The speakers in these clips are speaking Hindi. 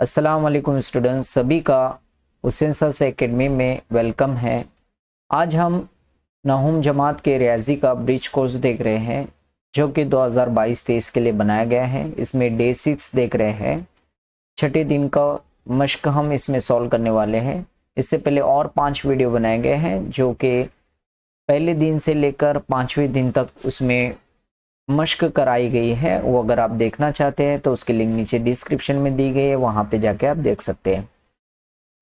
अस्सलाम वालेकुम स्टूडेंट्स, सभी का हुसैन सर एकेडमी में वेलकम है। आज हम नहुम जमात के रियाजी का ब्रिज कोर्स देख रहे हैं जो कि 2022-23 के लिए बनाया गया है। इसमें डे 6 देख रहे हैं, छठे दिन का मश्क हम इसमें सॉल्व करने वाले हैं। इससे पहले और 5 वीडियो बनाए गए हैं जो कि पहले दिन से लेकर 5वें दिन तक उसमें मश्क कराई गई है। वो अगर आप देखना चाहते हैं तो उसकी लिंक नीचे डिस्क्रिप्शन में दी गई है, वहां पे जाके आप देख सकते हैं।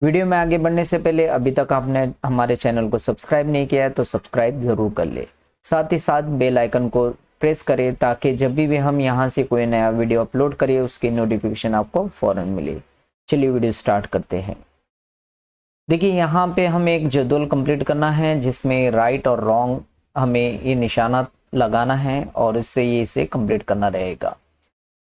वीडियो में आगे बढ़ने से पहले अभी तक आपने हमारे चैनल को सब्सक्राइब नहीं किया है तो सब्सक्राइब जरूर कर ले, साथ ही साथ बेल आइकन को प्रेस करें ताकि जब भी हम यहाँ से कोई नया वीडियो अपलोड करें उसकी नोटिफिकेशन आपको फौरन मिले। चलिए वीडियो स्टार्ट करते हैं। देखिए यहाँ पे हमें एक जदवल कंप्लीट करना है जिसमें राइट और रॉन्ग हमें ये निशाना लगाना है और इससे ये इसे कंप्लीट करना रहेगा।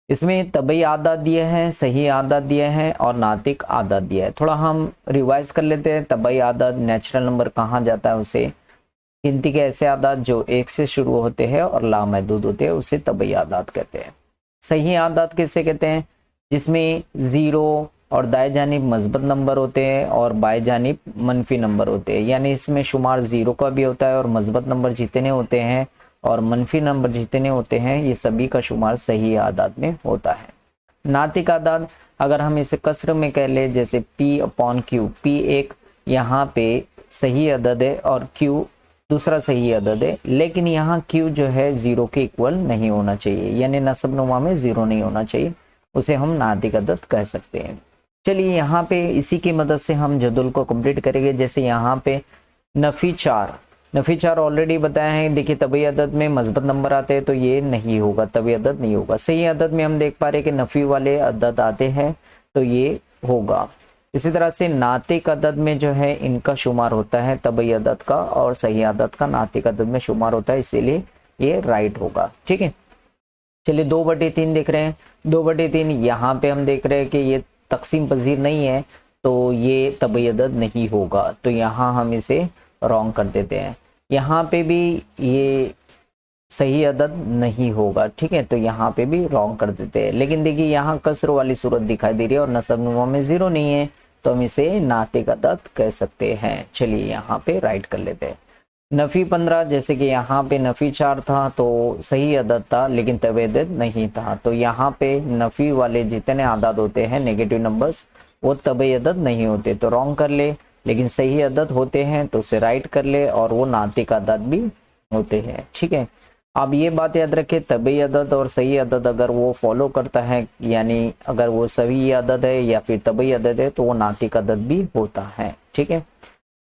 इसमें तबई आदात दिए हैं, सही आदात दिए हैं और नातिक आदात दिया है। थोड़ा हम रिवाइज कर लेते हैं। तबई आदात नेचुरल नंबर कहा जाता है उसे, गिनती के ऐसे आदात जो 1 से शुरू होते हैं और लामहदूद होते हैं उसे तबई आदात कहते हैं। सही आदात किसे कहते हैं? जिसमें 0 और दाएं जानिब मस्बत नंबर होते हैं और बाएं जानिब मनफी नंबर होते हैं, यानी इसमें शुमार 0 का भी होता है और मस्बत नंबर जितने होते हैं और मनफी नंबर जितने होते हैं ये सभी का शुमार सही आदात में होता है। नातिक आदात अगर हम इसे कसर में कह ले, जैसे P/Q, P एक यहाँ पे सही अदद है और Q दूसरा सही अदद है, लेकिन यहाँ Q जो है 0 के इक्वल नहीं होना चाहिए, यानी नस्ब नुमा में 0 नहीं होना चाहिए, उसे हम नातिक अदद कह सकते हैं। चलिए यहाँ पे इसी की मदद से हम जदुल को कंप्लीट करेंगे। जैसे यहाँ पे नफी 4 ऑलरेडी बताया है। देखिए तबई अदद में मस्बत नंबर आते हैं तो ये नहीं होगा, तबई अदद नहीं होगा। सही अदद में हम देख पा रहे हैं कि नफी वाले अदद आते हैं तो ये होगा। इसी तरह से नातिक अदद में जो है इनका शुमार होता है तबई अदद का और सही अदद का नातिक अदद में शुमार होता है, इसीलिए ये राइट होगा। ठीक है, चलिए 2/3 देख रहे हैं। 2/3 यहाँ पे हम देख रहे हैं कि ये तकसीम पजीर नहीं है तो ये तबई अदद नहीं होगा, तो यहाँ हम इसे रॉन्ग कर देते हैं। यहाँ पे भी ये सही अदद नहीं होगा, ठीक है, तो यहाँ पे भी रॉन्ग कर देते हैं। लेकिन देखिए यहाँ कसर वाली सूरत दिखाई दे रही है और नसब नुमा में 0 नहीं है तो हम इसे नातिक अदद कह सकते हैं। चलिए यहाँ पे राइट कर लेते हैं। नफी 15, जैसे कि यहाँ पे नफी 4 था तो सही अदद था लेकिन तबई अदद नहीं था, तो यहाँ पे नफी वाले जितने आदाद होते हैं नेगेटिव नंबर्स वो तबई अदद नहीं होते तो रॉन्ग कर ले, लेकिन सही अदद होते हैं तो उसे राइट कर ले और वो नातिक अदद भी होते हैं। ठीक है, अब ये बात याद रखें, तबई अदद और सही अदद अगर वो फॉलो करता है, यानी अगर वो सही अदद है या फिर तबई अदद है तो वो नातिक अदद भी होता है। ठीक है,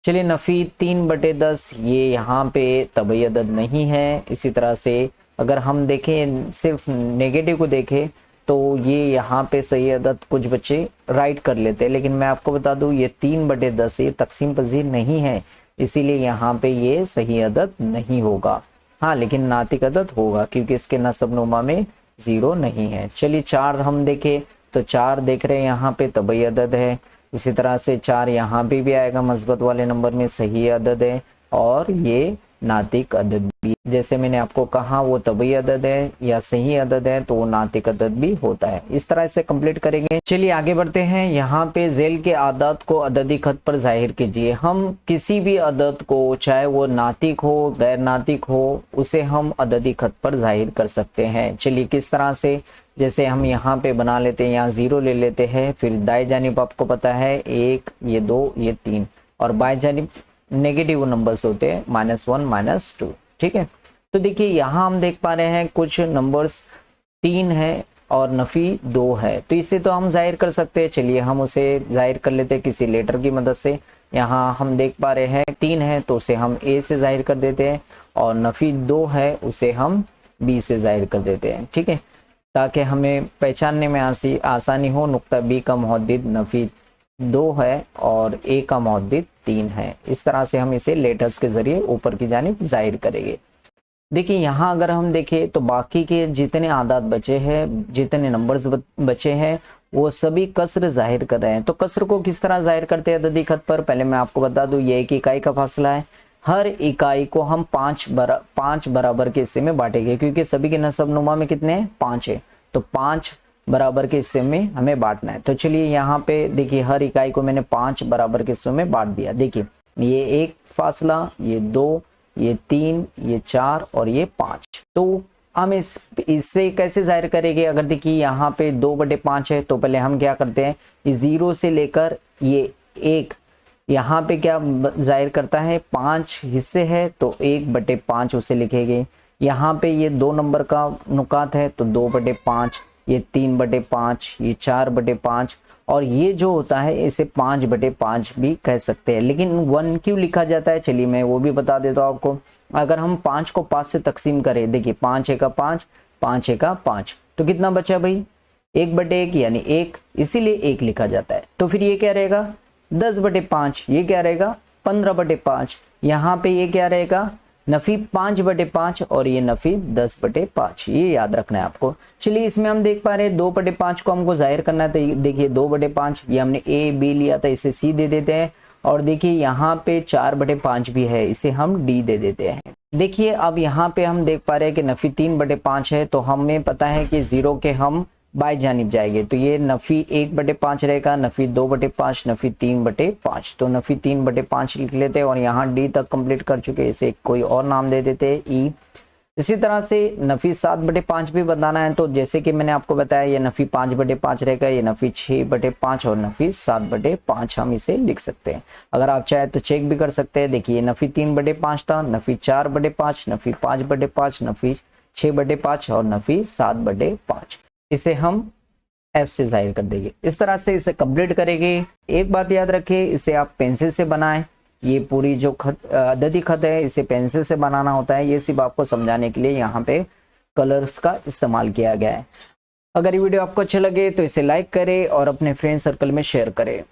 चलिए नफी 3/10 ये यहाँ पे तबई अदद नहीं है। इसी तरह से अगर हम देखें सिर्फ नेगेटिव को देखें तो ये यहाँ पे सही अदद कुछ बच्चे राइट कर लेते हैं, लेकिन मैं आपको बता दूं ये 3/10 ये तकसीम पजीर नहीं है, इसीलिए यहाँ पे ये सही अदद नहीं होगा। हाँ, लेकिन नातिक अदद होगा क्योंकि इसके नस्ब नुमा में 0 नहीं है। चलिए 4 हम देखें तो 4 देख रहे हैं यहाँ पे तबई अदद है। इसी तरह से 4 यहाँ पे भी आएगा, मस्बत वाले नंबर में सही अदद है और ये नातिक अदद भी, जैसे मैंने आपको कहा वो तबई अदद है या सही अदद है तो वो नातिक अदद भी होता है। इस तरह से कंप्लीट करेंगे। चलिए आगे बढ़ते हैं। यहाँ पे झेल के आदात को अददी खत पर जाहिर कीजिए। हम किसी भी अदद को, चाहे वो नातिक हो गैर नातिक हो, उसे हम अददी खत पर जाहिर कर सकते हैं। चलिए किस तरह से, जैसे हम यहाँ पे बना लेते हैं, यहाँ 0 ले लेते हैं, फिर दाएं जानिब आपको पता है 1, ये 2, ये 3 और बाएं जानिब नेगेटिव नंबर्स होते हैं -1 -2। ठीक है, तो देखिए यहाँ हम देख पा रहे हैं कुछ नंबर्स 3 है और नफी 2 है, तो इसे तो हम जाहिर कर सकते हैं। चलिए हम उसे जाहिर कर लेते हैं किसी लेटर की मदद से। यहाँ हम देख पा रहे हैं 3 है तो उसे हम ए से जाहिर कर देते हैं और नफी 2 है उसे हम बी से जाहिर कर देते हैं। ठीक है, ताकि हमें पहचानने में आसानी हो। नुक्ता बी का मुहद्दिद नफी 2 है और ए का मुहद्दिद 3 है। इस तरह से हम इसे लेटर्स के जरिए ऊपर की जानिब जाहिर करेंगे। देखिए यहाँ अगर हम देखें तो बाकी के जितने आदात बचे हैं, जितने नंबर्स बचे हैं वो सभी कसर जाहिर कर रहे हैं। तो कसर को किस तरह जाहिर करते हैं अददी खत पर? पहले मैं आपको बता दूं ये 1 इकाई का फासला है। हर इकाई को हम 5 बराबर के हिस्से में बांटेंगे क्योंकि सभी के नसब नुमा में कितने हैं? 5 है, तो 5 बराबर के हिस्से में हमें बांटना है। तो चलिए यहाँ पे देखिए हर इकाई को मैंने 5 बराबर के हिस्सों में बांट दिया। देखिए ये 1 फासला, ये 2, ये 3, ये 4 और ये 5। तो हम इससे कैसे जाहिर करेंगे? अगर देखिए यहाँ पे 2/5 है तो पहले हम क्या करते हैं, ये 0 से लेकर ये 1 यहाँ पे क्या जाहिर करता है, 5 हिस्से है तो 1/5 उसे लिखेंगे। यहाँ पे ये 2 नंबर का नुकात है तो 2/5, ये 3/5, ये 4/5 और ये जो होता है इसे 5/5 भी कह सकते हैं। लेकिन 1 क्यों लिखा जाता है, चलिए मैं वो भी बता देता हूँ आपको। अगर हम 5 को 5 से तकसीम करें, देखिए 5 एका 5, 5 एका 5, तो कितना बचा भाई, 1/1 यानी 1, इसीलिए 1 लिखा जाता है। तो फिर ये क्या रहेगा 10/5, ये क्या रहेगा 15/5, यहाँ पे ये क्या रहेगा नफी 5/5 और ये नफी 10/5, ये याद रखना है आपको। चलिए इसमें हम देख पा रहे हैं 2/5 को हमको जाहिर करना है, तो देखिए 2/5 ये हमने ए बी लिया था, इसे सी दे देते हैं। और देखिए यहाँ पे 4/5 भी है, इसे हम डी दे देते हैं। देखिए अब यहाँ पे हम देख पा रहे हैं कि नफी 3/5 है, तो हमें पता है कि 0 के हम बाई जानिब जाएंगे, तो ये नफी 1/5 रहेगा, नफी 2/5, नफी 3/5। तो नफी 3/5 लिख लेते हैं और यहाँ डी तक कंप्लीट कर चुके, इसे कोई और नाम दे देते हैं ई। इसी तरह से नफी 7/5 भी बताना है, तो जैसे कि मैंने आपको बताया ये नफी 5/5 रहेगा, ये नफी 6/5 और नफी 7/5 हम इसे लिख सकते हैं। अगर आप चाहे तो चेक भी कर सकते हैं। देखिए नफी 3/5 था, नफी 4/5, नफी 5/5, नफी 6/5 और नफी 7/5। इसे हम F से जाहिर कर देंगे। इस तरह से इसे कंप्लीट करेंगे। एक बात याद रखिए, इसे आप पेंसिल से बनाएं। ये पूरी जो अददी खत है इसे पेंसिल से बनाना होता है, ये सिर्फ आपको समझाने के लिए यहाँ पे कलर्स का इस्तेमाल किया गया है। अगर ये वीडियो आपको अच्छा लगे तो इसे लाइक करें और अपने फ्रेंड सर्कल में शेयर करें।